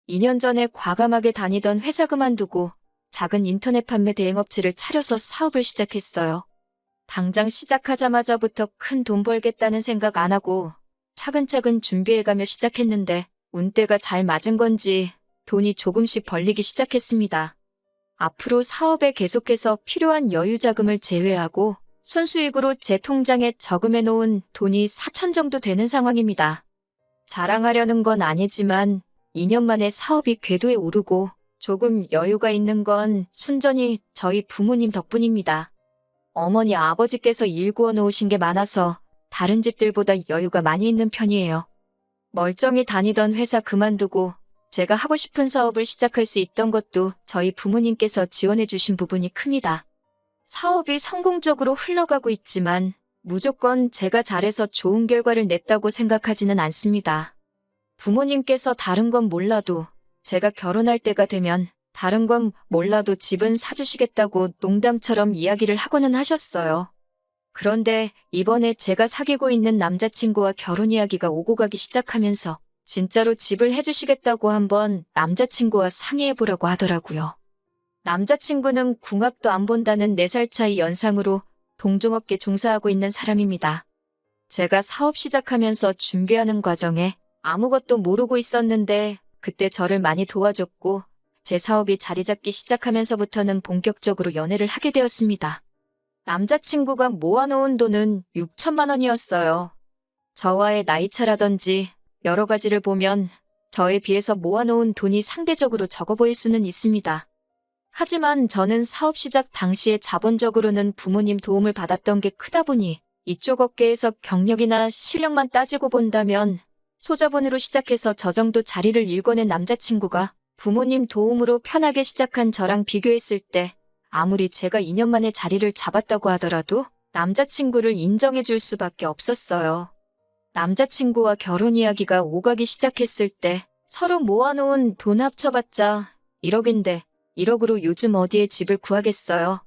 2년 전에 과감하게 다니던 회사 그만두고 작은 인터넷 판매 대행업체를 차려서 사업을 시작했어요. 당장 시작하자마자부터 큰 돈 벌겠다는 생각 안 하고 차근차근 준비해가며 시작했는데 운때가 잘 맞은 건지 돈이 조금씩 벌리기 시작했습니다. 앞으로 사업에 계속해서 필요한 여유 자금을 제외하고 순수익으로 제 통장에 저금해 놓은 돈이 4천 정도 되는 상황입니다. 자랑하려는 건 아니지만 2년 만에 사업이 궤도에 오르고 조금 여유가 있는 건 순전히 저희 부모님 덕분입니다. 어머니 아버지께서 일 구워 놓으신 게 많아서 다른 집들보다 여유가 많이 있는 편이에요. 멀쩡히 다니던 회사 그만두고 제가 하고 싶은 사업을 시작할 수 있던 것도 저희 부모님께서 지원해 주신 부분이 큽니다. 사업이 성공적으로 흘러가고 있지만 무조건 제가 잘해서 좋은 결과를 냈다고 생각하지는 않습니다. 부모님께서 다른 건 몰라도 제가 결혼할 때가 되면 다른 건 몰라도 집은 사주시겠다고 농담처럼 이야기를 하고는 하셨어요. 그런데 이번에 제가 사귀고 있는 남자친구와 결혼 이야기가 오고 가기 시작하면서 진짜로 집을 해주시겠다고 한번 남자친구와 상의해보라고 하더라고요. 남자친구는 궁합도 안 본다는 4살 차이 연상으로 동종업계 종사하고 있는 사람입니다. 제가 사업 시작하면서 준비하는 과정에 아무것도 모르고 있었는데 그때 저를 많이 도와줬고 제 사업이 자리 잡기 시작하면서부터는 본격적으로 연애를 하게 되었습니다. 남자친구가 모아놓은 돈은 6천만 원이었어요. 저와의 나이차라든지 여러 가지를 보면 저에 비해서 모아놓은 돈이 상대적으로 적어 보일 수는 있습니다. 하지만 저는 사업 시작 당시에 자본적으로는 부모님 도움을 받았던 게 크다 보니 이쪽 업계에서 경력이나 실력만 따지고 본다면 소자본으로 시작해서 저 정도 자리를 일궈낸 남자친구가 부모님 도움으로 편하게 시작한 저랑 비교했을 때 아무리 제가 2년 만에 자리를 잡았다고 하더라도 남자친구를 인정해 줄 수밖에 없었어요. 남자친구와 결혼 이야기가 오가기 시작했을 때 서로 모아놓은 돈 합쳐봤자 1억인데 1억으로 요즘 어디에 집을 구하겠어요.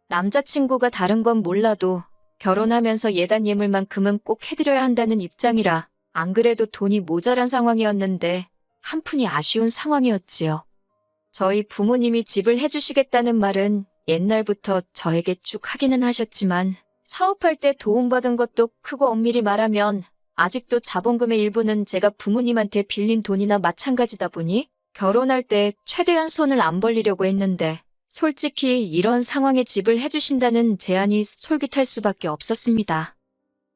남자친구가 다른 건 몰라도 결혼하면서 예단 예물만큼은 꼭 해드려야 한다는 입장이라 안 그래도 돈이 모자란 상황이었는데 한푼이 아쉬운 상황이었지요. 저희 부모님이 집을 해주시겠다는 말은 옛날부터 저에게 쭉 하기는 하셨지만 사업할 때 도움받은 것도 크고 엄밀히 말하면 아직도 자본금의 일부는 제가 부모님한테 빌린 돈이나 마찬가지다 보니 결혼할 때 최대한 손을 안 벌리려고 했는데 솔직히 이런 상황에 집을 해주신다는 제안이 솔깃할 수밖에 없었습니다.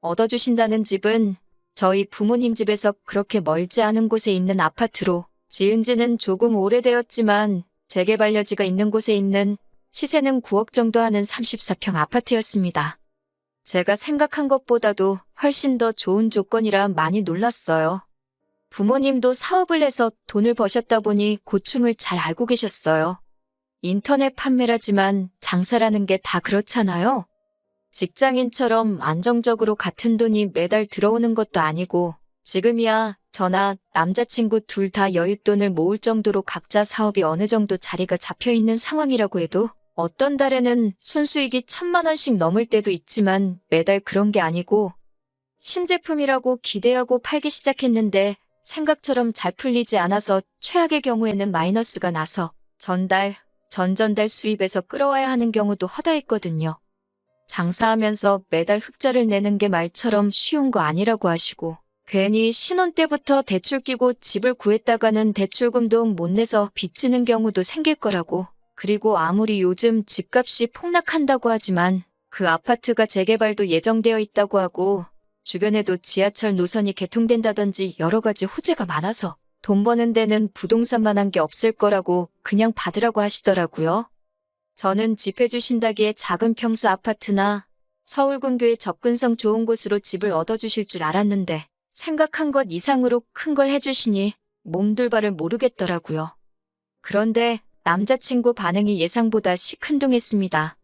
얻어주신다는 집은 저희 부모님 집에서 그렇게 멀지 않은 곳에 있는 아파트로 지은 지는 조금 오래되었지만 재개발여지가 있는 곳에 있는 시세는 9억 정도 하는 34평 아파트였습니다. 제가 생각한 것보다도 훨씬 더 좋은 조건이라 많이 놀랐어요. 부모님도 사업을 해서 돈을 버셨다 보니 고충을 잘 알고 계셨어요. 인터넷 판매라지만 장사라는 게 다 그렇잖아요. 직장인처럼 안정적으로 같은 돈이 매달 들어오는 것도 아니고 지금이야 저나 남자친구 둘 다 여윳돈을 모을 정도로 각자 사업이 어느 정도 자리가 잡혀있는 상황이라고 해도 어떤 달에는 순수익이 1,000만 원씩 넘을 때도 있지만 매달 그런 게 아니고 신제품이라고 기대하고 팔기 시작했는데 생각처럼 잘 풀리지 않아서 최악의 경우에는 마이너스가 나서 전달, 전전달 수입에서 끌어와야 하는 경우도 허다했거든요. 장사하면서 매달 흑자를 내는 게 말처럼 쉬운 거 아니라고 하시고 괜히 신혼 때부터 대출 끼고 집을 구했다가는 대출금도 못 내서 빚지는 경우도 생길 거라고 그리고 아무리 요즘 집값이 폭락한다고 하지만 그 아파트가 재개발도 예정되어 있다고 하고 주변에도 지하철 노선이 개통된다든지 여러 가지 호재가 많아서 돈 버는 데는 부동산만한 게 없을 거라고 그냥 받으라고 하시더라고요. 저는 집 해주신다기에 작은 평수 아파트나 서울 근교의 접근성 좋은 곳으로 집을 얻어주실 줄 알았는데 생각한 것 이상으로 큰 걸 해주시니 몸둘 바를 모르겠더라고요. 그런데 남자친구 반응이 예상보다 시큰둥했습니다.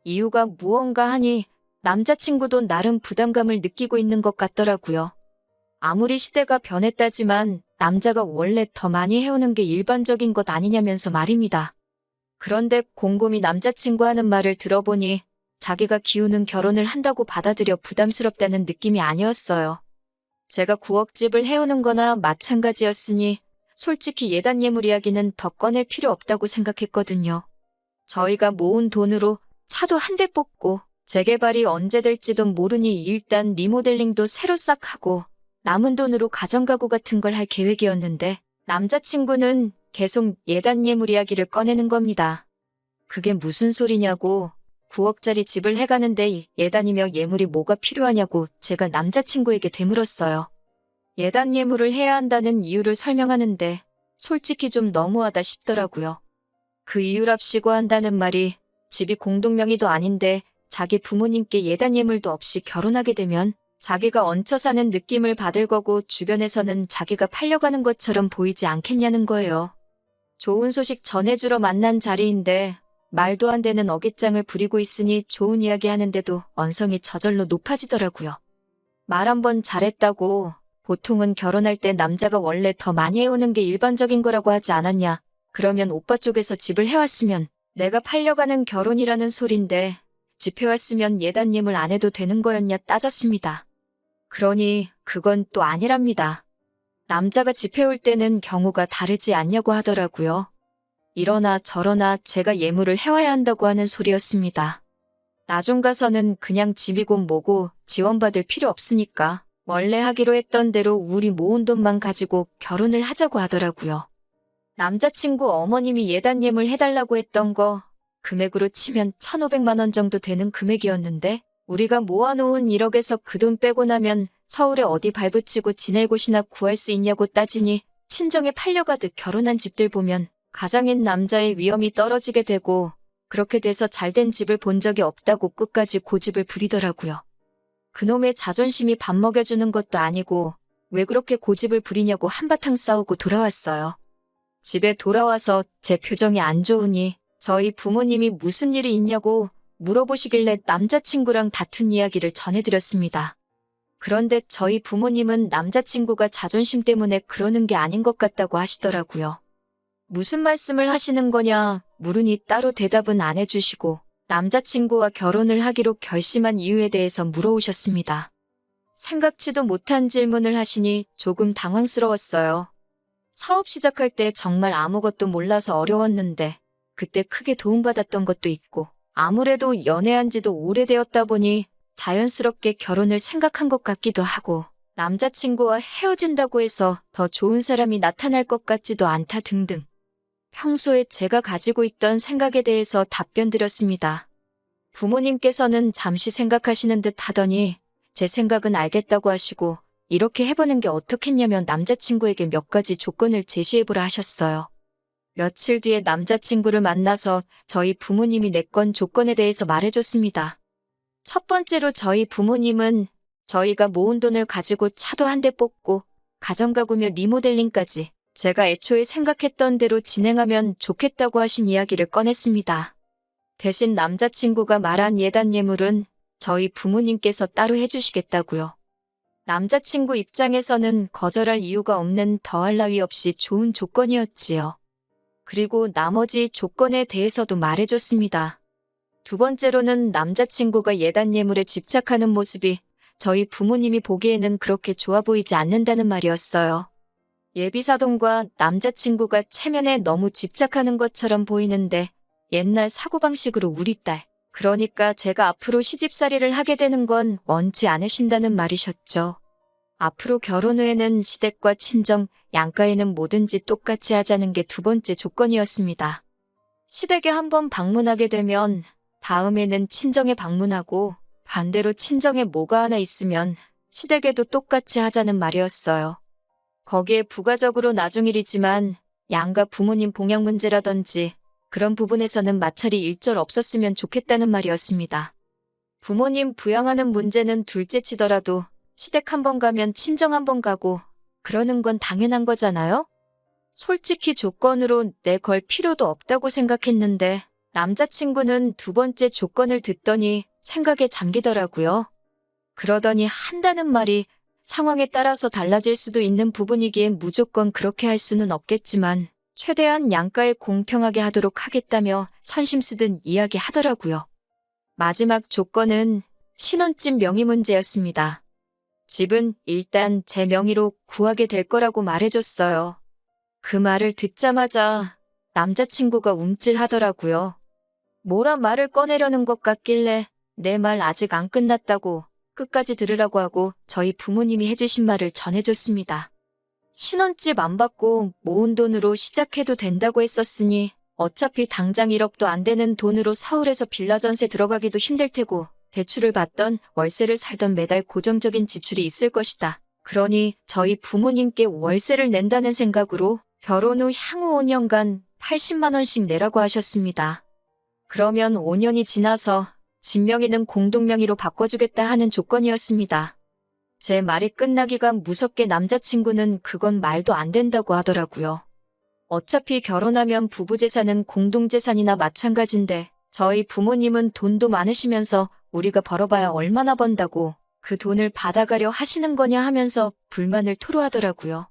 이유가 무언가 하니 남자친구도 나름 부담감을 느끼고 있는 것 같더라고요. 아무리 시대가 변했다지만 남자가 원래 더 많이 해오는 게 일반적인 것 아니냐면서 말입니다. 그런데 곰곰이 남자친구 하는 말을 들어보니 자기가 기우는 결혼을 한다고 받아들여 부담스럽다는 느낌이 아니었어요. 제가 9억 집을 해오는 거나 마찬가지였으니 솔직히 예단 예물 이야기는 더 꺼낼 필요 없다고 생각했거든요. 저희가 모은 돈으로 차도 한 대 뽑고 재개발이 언제 될지도 모르니 일단 리모델링도 새로 싹 하고 남은 돈으로 가정가구 같은 걸 할 계획이었는데 남자친구는 계속 예단 예물 이야기를 꺼내는 겁니다. 그게 무슨 소리냐고 9억짜리 집을 해가는데 예단이며 예물이 뭐가 필요하냐고 제가 남자친구에게 되물었어요. 예단 예물을 해야 한다는 이유를 설명하는데 솔직히 좀 너무하다 싶더라고요. 그 이유랍시고 한다는 말이 집이 공동명의도 아닌데 자기 부모님께 예단 예물도 없이 결혼하게 되면 자기가 얹혀 사는 느낌을 받을 거고 주변에서는 자기가 팔려가는 것처럼 보이지 않겠냐는 거예요. 좋은 소식 전해주러 만난 자리인데 말도 안 되는 어깃장을 부리고 있으니 좋은 이야기 하는데도 언성이 저절로 높아지더라고요. 말 한번 잘했다고 보통은 결혼할 때 남자가 원래 더 많이 해오는 게 일반적인 거라고 하지 않았냐. 그러면 오빠 쪽에서 집을 해왔으면 내가 팔려가는 결혼이라는 소린데 집 해왔으면 예단 예물 안 해도 되는 거였냐 따졌습니다. 그러니 그건 또 아니랍니다. 남자가 집 해올 때는 경우가 다르지 않냐고 하더라고요. 이러나 저러나 제가 예물을 해와야 한다고 하는 소리였습니다. 나중 가서는 그냥 집이고 뭐고 지원받을 필요 없으니까 원래 하기로 했던 대로 우리 모은 돈만 가지고 결혼을 하자고 하더라고요. 남자친구 어머님이 예단 예물 해달라고 했던 거 금액으로 치면 1,500만 원 정도 되는 금액이었는데 우리가 모아놓은 1억에서 그 돈 빼고 나면 서울에 어디 발붙이고 지낼 곳이나 구할 수 있냐고 따지니 친정에 팔려가듯 결혼한 집들 보면 가장인 남자의 위험이 떨어지게 되고 그렇게 돼서 잘된 집을 본 적이 없다고 끝까지 고집을 부리더라고요. 그놈의 자존심이 밥 먹여주는 것도 아니고 왜 그렇게 고집을 부리냐고 한바탕 싸우고 돌아왔어요. 집에 돌아와서 제 표정이 안 좋으니 저희 부모님이 무슨 일이 있냐고 물어보시길래 남자친구랑 다툰 이야기를 전해드렸습니다. 그런데 저희 부모님은 남자친구가 자존심 때문에 그러는 게 아닌 것 같다고 하시더라고요. 무슨 말씀을 하시는 거냐 물으니 따로 대답은 안 해주시고 남자친구와 결혼을 하기로 결심한 이유에 대해서 물어오셨습니다. 생각지도 못한 질문을 하시니 조금 당황스러웠어요. 사업 시작할 때 정말 아무것도 몰라서 어려웠는데 그때 크게 도움받았던 것도 있고 아무래도 연애한 지도 오래되었다 보니 자연스럽게 결혼을 생각한 것 같기도 하고 남자친구와 헤어진다고 해서 더 좋은 사람이 나타날 것 같지도 않다 등등. 평소에 제가 가지고 있던 생각에 대해서 답변 드렸습니다. 부모님께서는 잠시 생각하시는 듯 하더니 제 생각은 알겠다고 하시고 이렇게 해보는 게 어떻겠냐며 남자친구에게 몇 가지 조건을 제시해보라 하셨어요. 며칠 뒤에 남자친구를 만나서 저희 부모님이 내건 조건에 대해서 말해줬습니다. 첫 번째로 저희 부모님은 저희가 모은 돈을 가지고 차도 한 대 뽑고 가정가구며 리모델링까지 제가 애초에 생각했던 대로 진행하면 좋겠다고 하신 이야기를 꺼냈습니다. 대신 남자친구가 말한 예단 예물은 저희 부모님께서 따로 해주시겠다고요. 남자친구 입장에서는 거절할 이유가 없는 더할 나위 없이 좋은 조건이었지요. 그리고 나머지 조건에 대해서도 말해줬습니다. 두 번째로는 남자친구가 예단 예물에 집착하는 모습이 저희 부모님이 보기에는 그렇게 좋아 보이지 않는다는 말이었어요. 예비사돈과 남자친구가 체면에 너무 집착하는 것처럼 보이는데 옛날 사고방식으로 우리 딸, 그러니까 제가 앞으로 시집살이를 하게 되는 건 원치 않으신다는 말이셨죠. 앞으로 결혼 후에는 시댁과 친정, 양가에는 뭐든지 똑같이 하자는 게 두 번째 조건이었습니다. 시댁에 한번 방문하게 되면 다음에는 친정에 방문하고 반대로 친정에 뭐가 하나 있으면 시댁에도 똑같이 하자는 말이었어요. 거기에 부가적으로 나중일이지만 양가 부모님 봉양 문제라든지 그런 부분에서는 마찰이 일절 없었으면 좋겠다는 말이었습니다. 부모님 부양하는 문제는 둘째 치더라도 시댁 한 번 가면 친정 한 번 가고 그러는 건 당연한 거잖아요? 솔직히 조건으로 내걸 필요도 없다고 생각했는데 남자친구는 두 번째 조건을 듣더니 생각에 잠기더라고요. 그러더니 한다는 말이 상황에 따라서 달라질 수도 있는 부분이기에 무조건 그렇게 할 수는 없겠지만 최대한 양가에 공평하게 하도록 하겠다며 선심 쓰듯 이야기하더라고요. 마지막 조건은 신혼집 명의 문제였습니다. 집은 일단 제 명의로 구하게 될 거라고 말해줬어요. 그 말을 듣자마자 남자친구가 움찔하더라고요. 뭐라 말을 꺼내려는 것 같길래 내 말 아직 안 끝났다고 끝까지 들으라고 하고 저희 부모님이 해주신 말을 전해줬습니다. 신혼집 안 받고 모은 돈으로 시작해도 된다고 했었으니 어차피 당장 1억도 안 되는 돈으로 서울에서 빌라 전세 들어가기도 힘들 테고 대출을 받던 월세를 살던 매달 고정적인 지출이 있을 것이다. 그러니 저희 부모님께 월세를 낸다는 생각으로 결혼 후 향후 5년간 80만 원씩 내라고 하셨습니다. 그러면 5년이 지나서 집 명의는 공동명의로 바꿔주겠다 하는 조건이었습니다. 제 말이 끝나기가 무섭게 남자친구는 그건 말도 안 된다고 하더라고요. 어차피 결혼하면 부부재산은 공동재산이나 마찬가지인데 저희 부모님은 돈도 많으시면서 우리가 벌어봐야 얼마나 번다고 그 돈을 받아가려 하시는 거냐 하면서 불만을 토로하더라고요.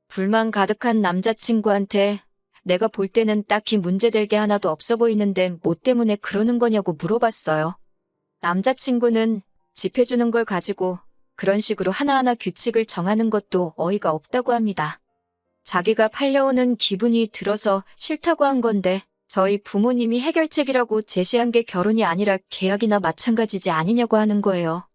불만 가득한 남자친구한테 내가 볼 때는 딱히 문제될 게 하나도 없어 보이는데 뭐 때문에 그러는 거냐고 물어봤어요. 남자친구는 집 해주는 걸 가지고 그런 식으로 하나하나 규칙을 정하는 것도 어이가 없다고 합니다. 자기가 팔려오는 기분이 들어서 싫다고 한 건데 저희 부모님이 해결책이라고 제시한 게 결혼이 아니라 계약이나 마찬가지지 아니냐고 하는 거예요.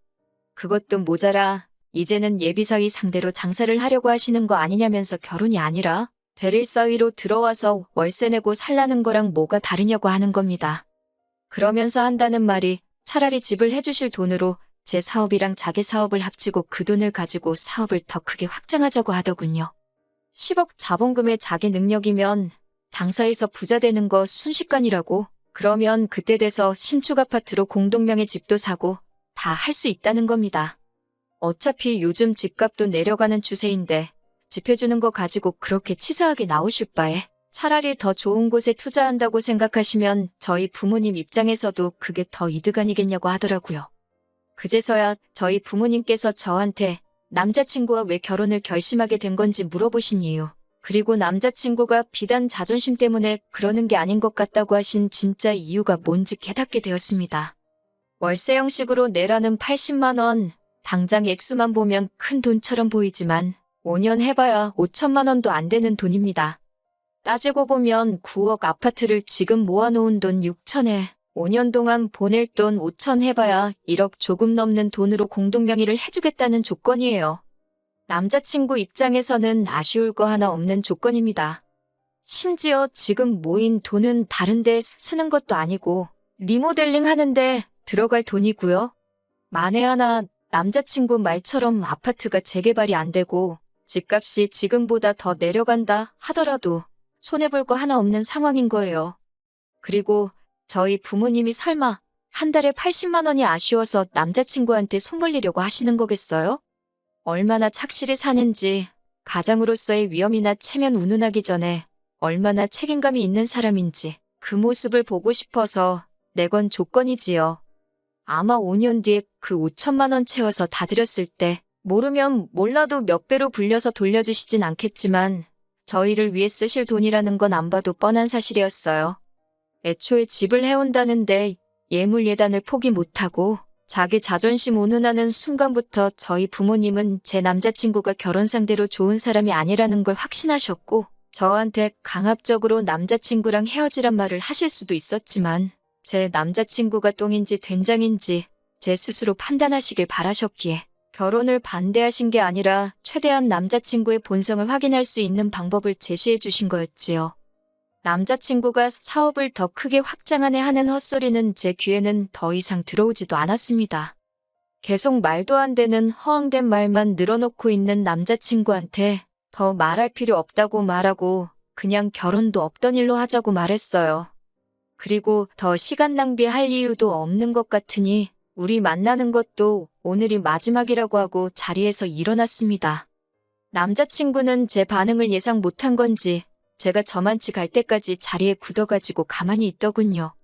그것도 모자라 이제는 예비사위 상대로 장사를 하려고 하시는 거 아니냐면서 결혼이 아니라 대릴사위로 들어와서 월세 내고 살라는 거랑 뭐가 다르냐고 하는 겁니다. 그러면서 한다는 말이 차라리 집을 해주실 돈으로 제 사업이랑 자기 사업을 합치고 그 돈을 가지고 사업을 더 크게 확장하자고 하더군요. 10억 자본금의 자기 능력이면 장사해서 부자 되는 거 순식간이라고. 그러면 그때 돼서 신축 아파트로 공동명의 집도 사고 다 할 수 있다는 겁니다. 어차피 요즘 집값도 내려가는 추세인데 집 해주는 거 가지고 그렇게 치사하게 나오실 바에 차라리 더 좋은 곳에 투자한다고 생각하시면 저희 부모님 입장에서도 그게 더 이득 아니겠냐고 하더라고요. 그제서야 저희 부모님께서 저한테 남자친구와 왜 결혼을 결심하게 된 건지 물어보신 이유, 그리고 남자친구가 비단 자존심 때문에 그러는 게 아닌 것 같다고 하신 진짜 이유가 뭔지 깨닫게 되었습니다. 월세 형식으로 내라는 80만 원, 당장 액수만 보면 큰 돈처럼 보이지만 5년 해봐야 5천만 원도 안 되는 돈입니다. 따지고 보면 9억 아파트를 지금 모아놓은 돈 6천에 5년 동안 보낼 돈 5천 해봐야 1억 조금 넘는 돈으로 공동명의를 해주겠다는 조건이에요. 남자친구 입장에서는 아쉬울 거 하나 없는 조건입니다. 심지어 지금 모인 돈은 다른 데 쓰는 것도 아니고 리모델링 하는데 들어갈 돈이고요. 만에 하나 남자친구 말처럼 아파트가 재개발이 안 되고 집값이 지금보다 더 내려간다 하더라도 손해볼 거 하나 없는 상황인 거예요. 그리고 저희 부모님이 설마 한 달에 80만 원이 아쉬워서 남자친구한테 손 벌리려고 하시는 거겠어요? 얼마나 착실히 사는지, 가장으로서의 위험이나 체면 운운하기 전에 얼마나 책임감이 있는 사람인지 그 모습을 보고 싶어서 내건 조건이지요. 아마 5년 뒤에 그 5천만 원 채워서 다 드렸을 때 모르면 몰라도 몇 배로 불려서 돌려주시진 않겠지만 저희를 위해 쓰실 돈이라는 건 안 봐도 뻔한 사실이었어요. 애초에 집을 해온다는데 예물 예단을 포기 못하고 자기 자존심 운운하는 순간부터 저희 부모님은 제 남자친구가 결혼 상대로 좋은 사람이 아니라는 걸 확신하셨고 저한테 강압적으로 남자친구랑 헤어지란 말을 하실 수도 있었지만 제 남자친구가 똥인지 된장인지 제 스스로 판단하시길 바라셨기에 결혼을 반대하신 게 아니라 최대한 남자친구의 본성을 확인할 수 있는 방법을 제시해 주신 거였지요. 남자친구가 사업을 더 크게 확장하네 하는 헛소리는 제 귀에는 더 이상 들어오지도 않았습니다. 계속 말도 안 되는 허황된 말만 늘어놓고 있는 남자친구한테 더 말할 필요 없다고 말하고 그냥 결혼도 없던 일로 하자고 말했어요. 그리고 더 시간 낭비할 이유도 없는 것 같으니 우리 만나는 것도 오늘이 마지막이라고 하고 자리에서 일어났습니다. 남자친구는 제 반응을 예상 못한 건지 제가 저만치 갈 때까지 자리에 굳어가지고 가만히 있더군요.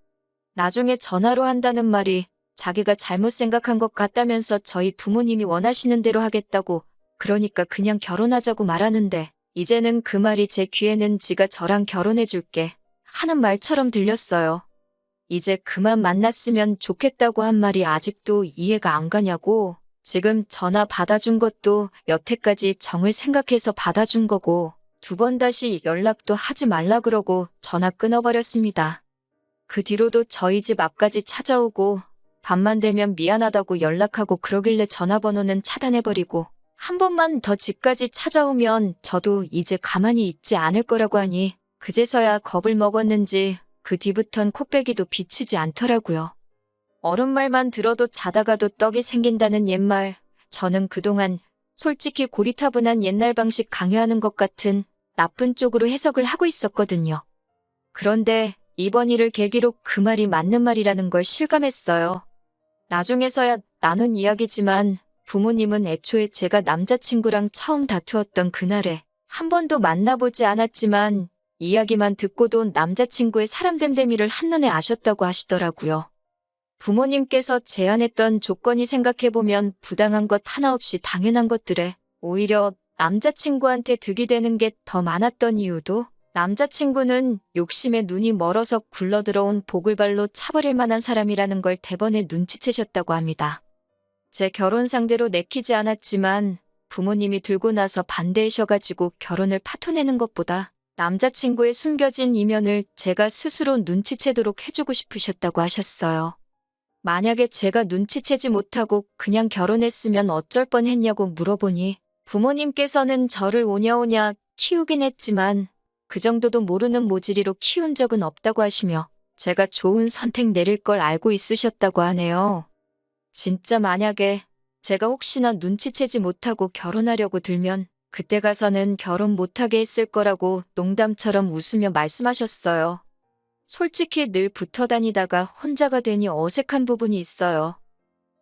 나중에 전화로 한다는 말이 자기가 잘못 생각한 것 같다면서 저희 부모님이 원하시는 대로 하겠다고 그러니까 그냥 결혼하자고 말하는데 이제는 그 말이 제 귀에는 지가 저랑 결혼해줄게 하는 말처럼 들렸어요. 이제 그만 만났으면 좋겠다고 한 말이 아직도 이해가 안 가냐고. 지금 전화 받아준 것도 여태까지 정을 생각해서 받아준 거고 2번 다시 연락도 하지 말라 그러고 전화 끊어버렸습니다. 그 뒤로도 저희 집 앞까지 찾아오고 밤만 되면 미안하다고 연락하고 그러길래 전화번호는 차단해버리고 한 번만 더 집까지 찾아오면 저도 이제 가만히 있지 않을 거라고 하니 그제서야 겁을 먹었는지 그 뒤부턴 코빼기도 비치지 않더라고요. 어른 말만 들어도 자다가도 떡이 생긴다는 옛말, 저는 그동안 솔직히 고리타분한 옛날 방식 강요하는 것 같은 나쁜 쪽으로 해석을 하고 있었거든요. 그런데 이번 일을 계기로 그 말이 맞는 말이라는 걸 실감했어요. 나중에서야 나눈 이야기지만 부모님은 애초에 제가 남자친구랑 처음 다투었던 그날에 한 번도 만나보지 않았지만 이야기만 듣고도 남자친구의 사람됨됨이를 한눈에 아셨다고 하시더라고요. 부모님께서 제안했던 조건이 생각해보면 부당한 것 하나 없이 당연한 것들에 오히려 남자친구한테 득이 되는 게 더 많았던 이유도 남자친구는 욕심에 눈이 멀어서 굴러들어온 보글발로 차버릴 만한 사람이라는 걸 대번에 눈치채셨다고 합니다. 제 결혼 상대로 내키지 않았지만 부모님이 들고 나서 반대하셔가지고 결혼을 파토내는 것보다 남자친구의 숨겨진 이면을 제가 스스로 눈치채도록 해주고 싶으셨다고 하셨어요. 만약에 제가 눈치채지 못하고 그냥 결혼했으면 어쩔 뻔했냐고 물어보니 부모님께서는 저를 오냐오냐 키우긴 했지만 그 정도도 모르는 모질이로 키운 적은 없다고 하시며 제가 좋은 선택 내릴 걸 알고 있으셨다고 하네요. 진짜 만약에 제가 혹시나 눈치채지 못하고 결혼하려고 들면 그때 가서는 결혼 못하게 했을 거라고 농담처럼 웃으며 말씀하셨어요. 솔직히 늘 붙어 다니다가 혼자가 되니 어색한 부분이 있어요.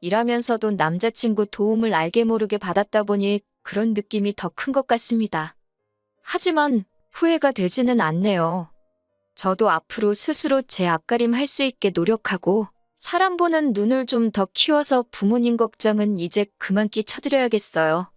일하면서도 남자친구 도움을 알게 모르게 받았다 보니 그런 느낌이 더 큰 것 같습니다. 하지만 후회가 되지는 않네요. 저도 앞으로 스스로 제 앞가림 할 수 있게 노력하고 사람 보는 눈을 좀 더 키워서 부모님 걱정은 이제 그만 끼쳐드려야겠어요.